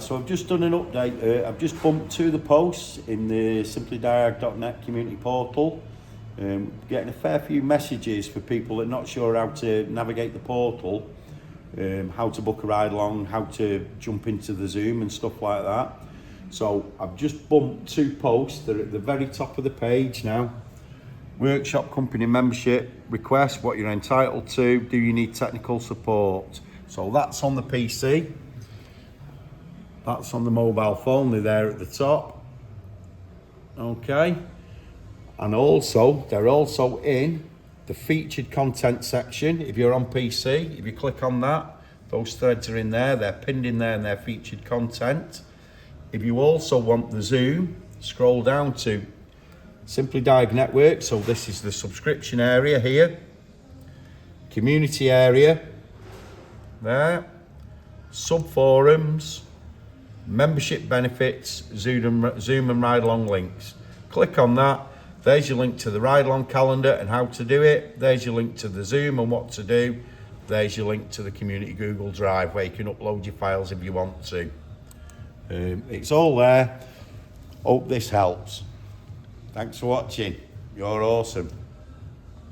So I've just done an update. I've just bumped to the posts in the SimplyDiag community portal. Getting a fair few messages for people that are not sure how to navigate the portal, how to book a ride along, how to jump into the Zoom and stuff like that. So I've just bumped 2 posts. They're at the very top of the page now. Workshop company membership request, what you're entitled to, do you need technical support? So that's on the PC. That's on the mobile phone, they're there at the top. Okay. And also, they're also in the featured content section. If you're on PC, if you click on that, those threads are in there, they're pinned in there and they're featured content. If you also want the Zoom, scroll down to SimplyDiag Network. So this is the subscription area here. Community area, there. Sub-forums, membership benefits, Zoom and ride-along links. Click on that. There's your link to the ride-along calendar and how to do it. There's your link to the Zoom and what to do. There's your link to the community Google Drive where you can upload your files if you want to. It's all there. Hope this helps. Thanks for watching. You're awesome.